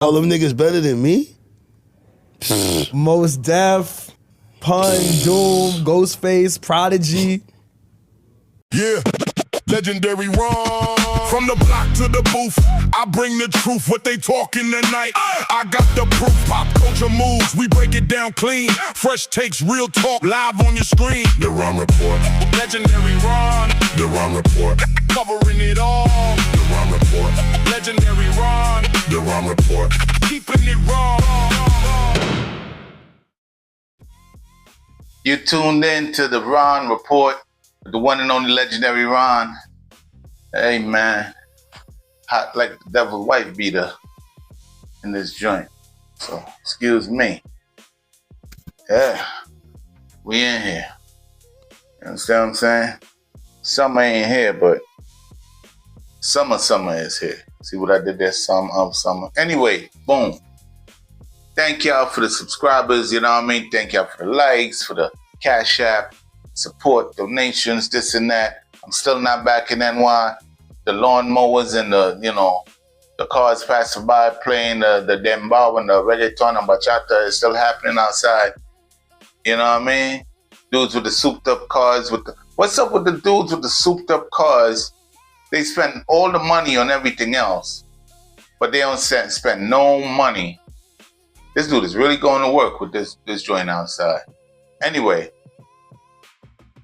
All them niggas better than me? Most Def, Pun, Doom, Ghostface, Prodigy. Yeah, legendary Ron. From the block to the booth, I bring the truth, what they talking tonight. I got the proof, pop culture moves, we break it down clean. Fresh takes, real talk, live on your screen. The Ron Report. Legendary Ron. The Ron Report. Covering it all. The Ron Report. Legendary Ron. The Ron Report. Keeping it raw. You tuned in to the Ron Report, the one and only legendary Ron. Hey man, hot like the devil white beater in this joint. So excuse me. Yeah, we in here. You understand what I'm saying? Summer ain't here, but summer is here. See what I did there? Summer. Anyway, boom. Thank y'all for the subscribers, you know what I mean? Thank y'all for the likes, for the Cash App, support, donations, this and that. I'm still not back in NY. The lawnmowers and the cars passing by playing the dembow and the reggaeton and bachata is still happening outside. You know what I mean? Dudes with the souped up cars what's up with the dudes with the souped up cars? They spend all the money on everything else, but they don't spend no money. This dude is really going to work with this joint outside. Anyway,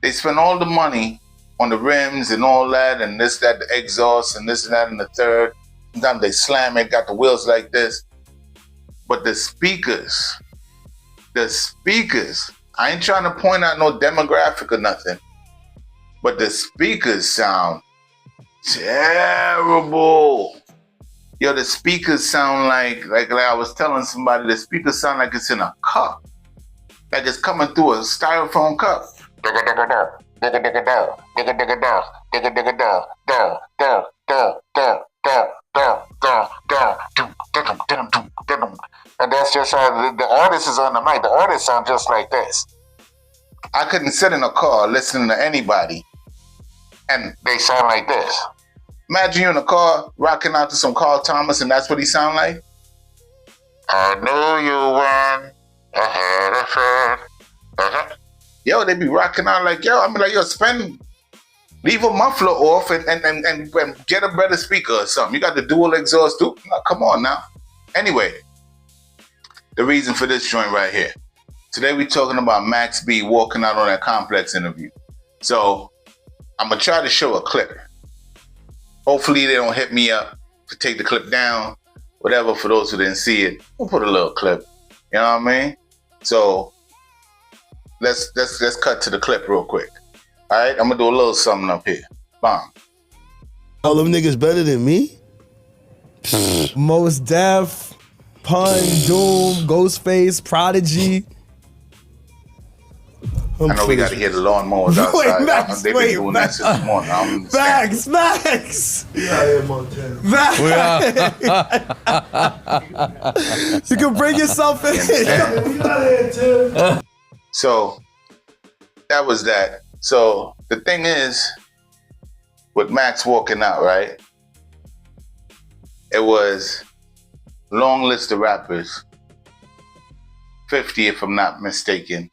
they spend all the money on the rims and all that and this, that, the exhaust and this and that and the third. Sometimes they slam it, got the wheels like this. But the speakers, I ain't trying to point out no demographic or nothing, but the speakers sound terrible. Yo, the speakers sound like I was telling somebody, the speakers sound like it's in a cup. Like it's coming through a styrofoam cup. And that's just how the artist is on the mic. The artist sound just like this. I couldn't sit in a car listening to anybody and they sound like this. Imagine you in a car rocking out to some Carl Thomas and that's what he sound like. I knew you when I had a friend. Yo, they be rocking out like, yo, I mean, like, yo, leave a muffler off and get a better speaker or something. You got the dual exhaust too? No, come on now. Anyway, the reason for this joint right here. Today we talking about Max B walking out on that Complex interview. So I'm gonna try to show a clip. Hopefully they don't hit me up to take the clip down, whatever, for those who didn't see it. We'll put a little clip, you know what I mean? So let's cut to the clip real quick. All right, I'm gonna do a little something up here. Bomb. All them niggas better than me? Most Def, Pun, Doom, Ghostface, Prodigy. I know we gotta hear the lawnmowers outside. Wait, Max, They've been doing that since the morning. Max! You can bring yourself in. So that was that. So the thing is, with Max walking out, right? It was long list of rappers, 50 if I'm not mistaken.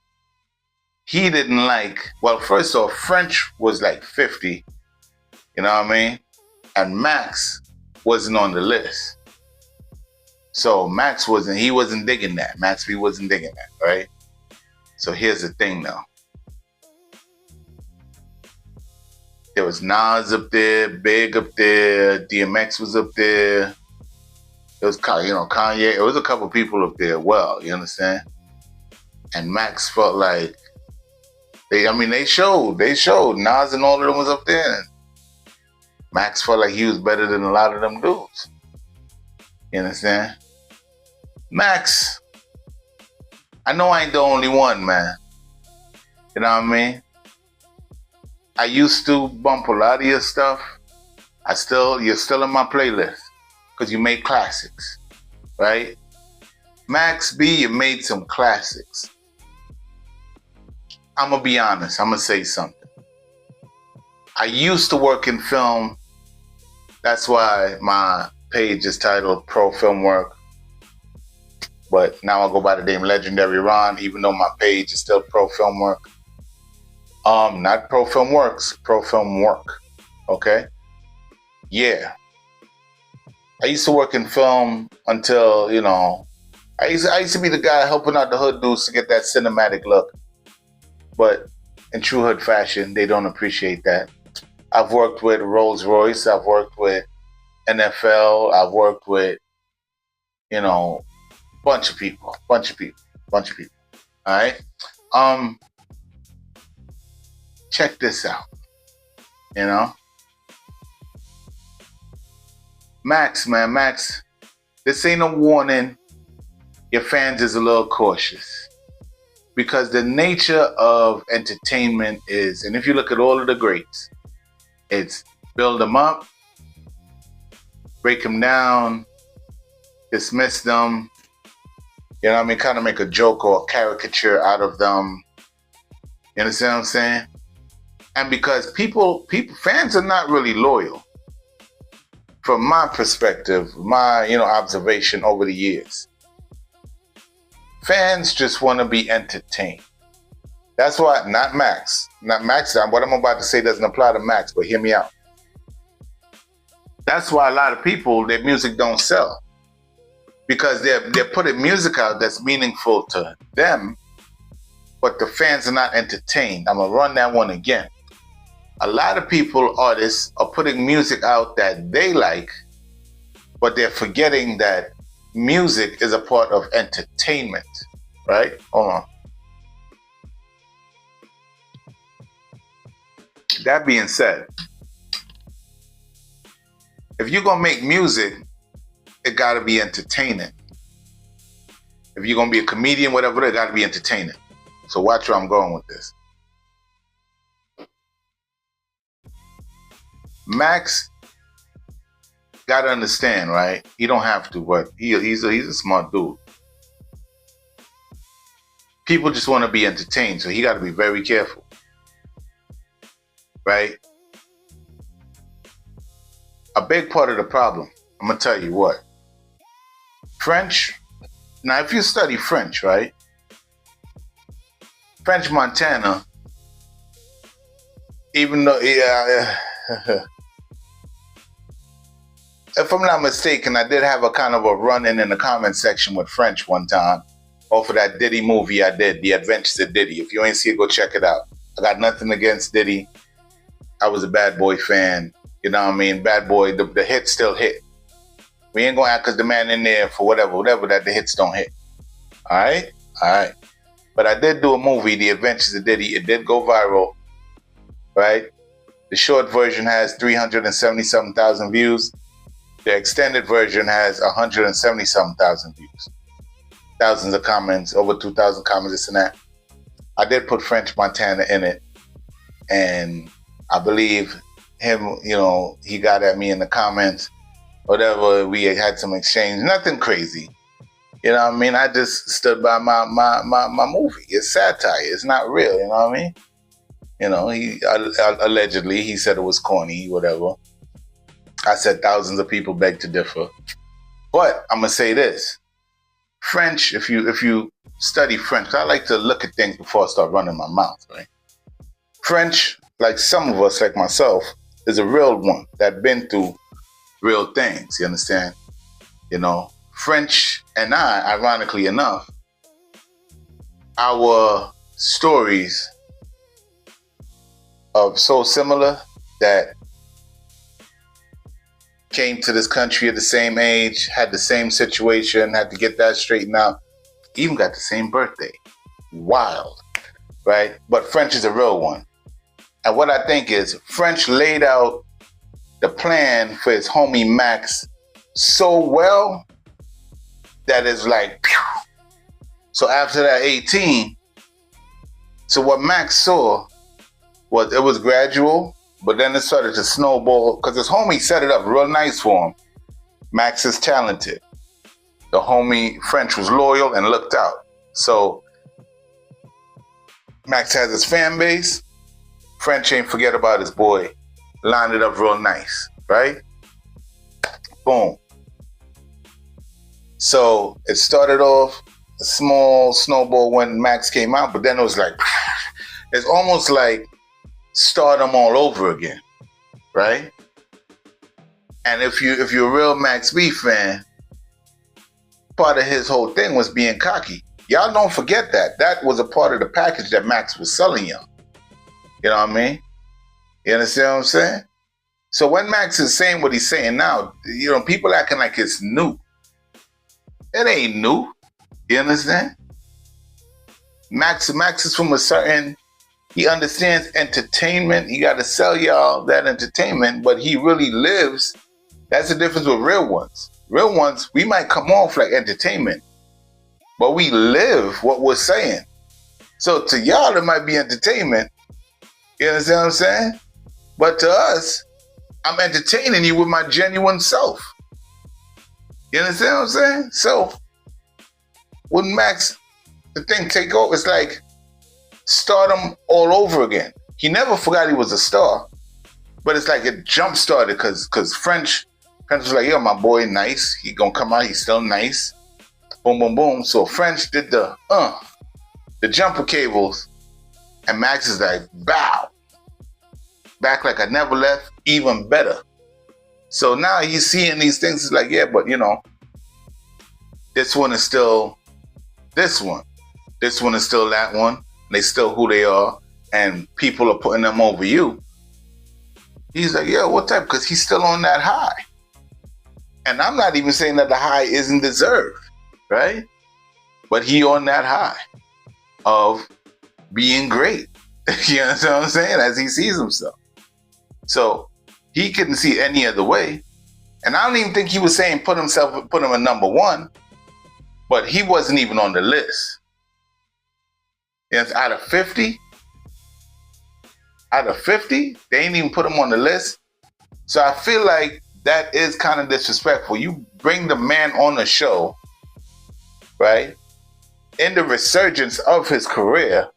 He didn't like, well, first off, French was like 50, you know what I mean? And Max wasn't on the list. So he wasn't digging that. Max B wasn't digging that, right? So here's the thing though. There was Nas up there, Big up there, DMX was up there. It was, Kanye. It was a couple people up there. Well, you understand? And Max felt like they showed Nas and all of them was up there. And Max felt like he was better than a lot of them dudes. You understand? Max, I know I ain't the only one, man. You know what I mean? I used to bump a lot of your stuff. You're still in my playlist because you made classics, right? Max B, you made some classics. I'm gonna be honest, I'm gonna say something. I used to work in film. That's why my page is titled Pro Film Work. but now I go by the name Legendary Ron, even though my page is still Pro Film Work. Not Pro Film Works, Pro Film Work. Okay? Yeah. I used to work in film until, you know, I used to be the guy helping out the hood dudes to get that cinematic look. But in true hood fashion, they don't appreciate that. I've worked with Rolls Royce. I've worked with NFL. I've worked with, you know, bunch of people. All right? Check this out. You know? Max, man, Max, this ain't a warning. Your fans is a little cautious. Because the nature of entertainment is, and if you look at all of the greats, it's build them up, break them down, dismiss them, you know what I mean, kind of make a joke or a caricature out of them. You understand what I'm saying? And because fans are not really loyal. From my perspective, my, you know, observation over the years. Fans just want to be entertained. That's why, not Max. What I'm about to say doesn't apply to Max, but hear me out. That's why a lot of people, their music don't sell. Because they're putting music out that's meaningful to them, but the fans are not entertained. I'm going to run that one again. A lot of people, artists, are putting music out that they like, but they're forgetting that music is a part of entertainment, right? Hold on. That being said, if you're going to make music, it got to be entertaining. If you're going to be a comedian, whatever, it got to be entertaining. So watch where I'm going with this. Max got to understand, right? He don't have to, but he's a smart dude. People just want to be entertained, so he got to be very careful, right? A big part of the problem, I'm going to tell you what. French, now if you study French, right? French Montana, even though, if I'm not mistaken, I did have a kind of a run-in the comment section with French one time off of that Diddy movie I did, The Adventures of Diddy. If you ain't see it, go check it out. I got nothing against Diddy. I was a Bad Boy fan. You know what I mean? Bad Boy, the hit still hit. We ain't going to act because the man in there for whatever, that the hits don't hit. All right? But I did do a movie, The Adventures of Diddy. It did go viral, right? The short version has 377,000 views. The extended version has 177,000 views. Thousands of comments, over 2,000 comments, this and that. I did put French Montana in it. And I believe him, you know, he got at me in the comments. Whatever, we had some exchange. Nothing crazy. You know what I mean? I just stood by my movie. It's satire. It's not real. You know what I mean? You know, he allegedly, he said it was corny, whatever. I said thousands of people beg to differ. But I'm going to say this. French, if you study French, I like to look at things before I start running my mouth, right? French, like some of us, like myself, is a real one that been through real things, you understand? You know, French and I, ironically enough, our stories are so similar that came to this country at the same age, had the same situation, had to get that straightened out, even got the same birthday. Wild, right? But French is a real one. And what I think is French laid out the plan for his homie Max so well that it's like, pew. So after that 18, so what Max saw was it was gradual, but then it started to snowball because his homie set it up real nice for him. Max is talented. The homie French was loyal and looked out. So Max has his fan base. French ain't forget about his boy. Lined it up real nice, right? Boom. So it started off a small snowball when Max came out, but then it was like, it's almost like stardom all over again, right? And if you're a real Max B fan, part of his whole thing was being cocky. Y'all don't forget that. That was a part of the package that Max was selling y'all. You know what I mean? You understand what I'm saying? So when Max is saying what he's saying now, you know, people acting like it's new. It ain't new. You understand? Max is from a certain, he understands entertainment. He got to sell y'all that entertainment, but he really lives. That's the difference with real ones. Real ones, we might come off like entertainment, but we live what we're saying. So to y'all, it might be entertainment. You understand what I'm saying? But to us, I'm entertaining you with my genuine self. You understand what I'm saying? So when Max, the thing take over, it's like stardom all over again. He never forgot he was a star, but it's like it jump started because French was like, yo, my boy, nice. He gonna come out, he's still nice. Boom, boom, boom. So French did the jumper cables, and Max is like, bow. Back like I never left, even better. So now he's seeing these things, he's like, yeah, but you know, this one is still this one. This one is still that one. They still who they are, and people are putting them over you. He's like, yeah, what type? Because he's still on that high. And I'm not even saying that the high isn't deserved, right? But he on that high of being great. You understand what I'm saying? As he sees himself. So he couldn't see any other way. And I don't even think he was saying put him at number one, but he wasn't even on the list. Yes, out of 50, they ain't even put him on the list. So I feel like that is kind of disrespectful. You bring the man on the show, right? In the resurgence of his career,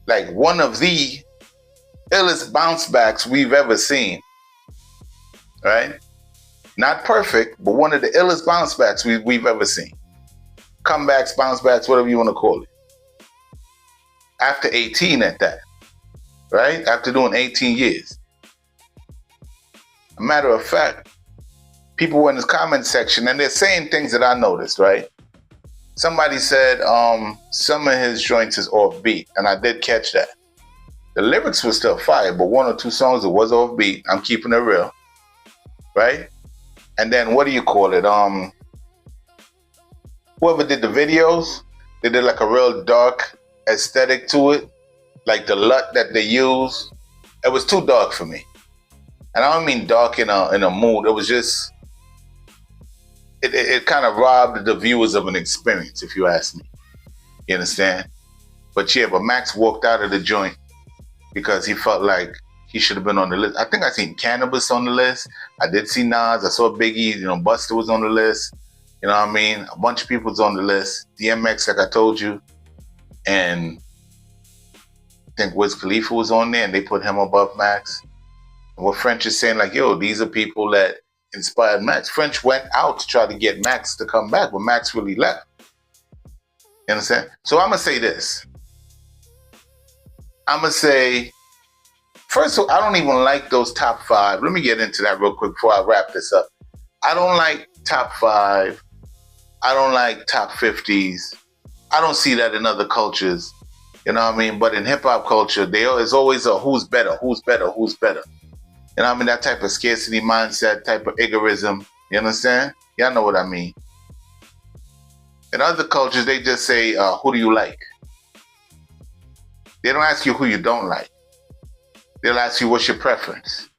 like one of the illest bounce backs we've ever seen, right? Not perfect, but one of the illest bounce backs we've ever seen. Comebacks, bounce backs, whatever you want to call it. After 18 at that, right? After doing 18 years. A matter of fact, people were in this comment section and they're saying things that I noticed, right? Somebody said some of his joints is offbeat, and I did catch that. The lyrics were still fire, but one or two songs it was offbeat. I'm keeping it real, right? And then what do you call it? Whoever did the videos, they did like a real dark aesthetic to it, like the LUT that they use. It was too dark for me. And I don't mean dark in a mood. It was just, it kind of robbed the viewers of an experience, if you ask me. You understand? But yeah, but Max walked out of the joint because he felt like he should have been on the list. I think I seen Cannabis on the list. I did see Nas. I saw Biggie. You know, Busta was on the list. You know what I mean? A bunch of people was on the list. DMX, like I told you. And I think Wiz Khalifa was on there, and they put him above Max. And what French is saying, like, yo, these are people that inspired Max. French went out to try to get Max to come back, but Max really left. You understand? So I'm going to say this. I'm going to say, first of all, I don't even like those top five. Let me get into that real quick before I wrap this up. I don't like top five. I don't like top 50s. I don't see that in other cultures. You know what I mean? But in hip-hop culture, there's always a who's better, who's better, who's better. You know what I mean? That type of scarcity mindset, type of egoism. You understand? Y'all know what I mean. In other cultures, they just say, who do you like? They don't ask you who you don't like. They'll ask you, what's your preference?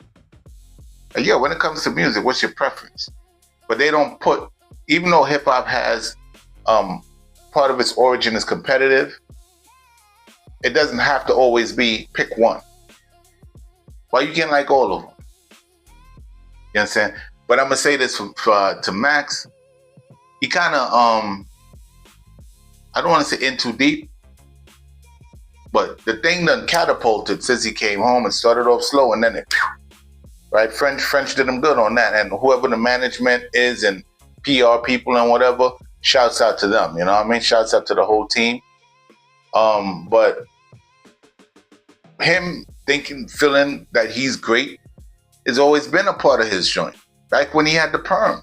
Yeah, when it comes to music, what's your preference? But they don't put, even though hip-hop has, part of its origin is competitive, it doesn't have to always be pick one. Why you can't like all of them? You understand? But I'm going to say this to Max. He kind of, I don't want to say in too deep, but the thing done catapulted since he came home and started off slow, and then it, right? French did him good on that. And whoever the management is and PR people and whatever, shouts out to them. You know what I mean? Shouts out to the whole team. But him feeling that he's great has always been a part of his joint. Back when he had the perm,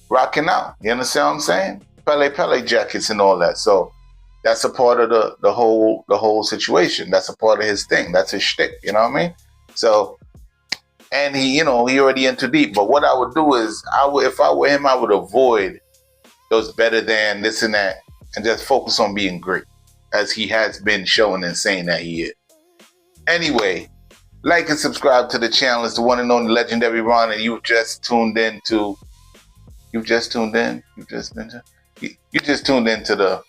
rocking out. You understand what I'm saying? Pele jackets and all that. So that's a part of the whole situation. That's a part of his thing. That's his shtick. You know what I mean? So, and he already in too deep. But what I would do is, if I were him, I would avoid those better than this and that, and just focus on being great, as he has been showing and saying that he is. Anyway, like and subscribe to the channel. It's the one and only Legendary Ron, and you've just tuned in to the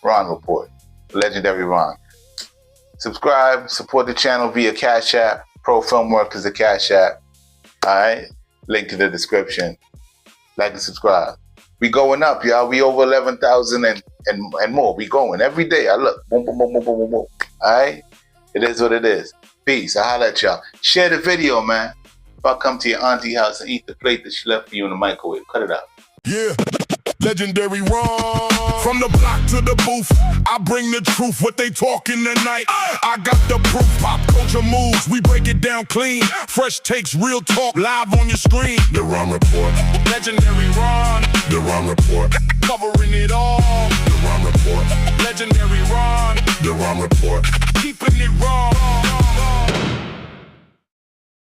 Ron Report, Legendary Ron. Subscribe, support the channel via Cash App. Pro Film Work is the Cash App. All right, link in the description. Like and subscribe. We going up, y'all. We over 11,000 and more. We going every day. I look, boom, boom, boom, boom, boom, boom, boom. All right, it is what it is. Peace. I holla at y'all. Share the video, man. If I come to your auntie house and eat the plate that she left for you in the microwave, cut it out. Yeah, Legendary Ron. From the block to the booth, I bring the truth. What they talking tonight, I got the proof. Pop culture moves, we break it down clean. Fresh takes, real talk, live on your screen. The Ron Report. Legendary Ron. The Ron Report. Covering it all. The Ron Report. Legendary Ron. The Ron Report. Keeping it raw.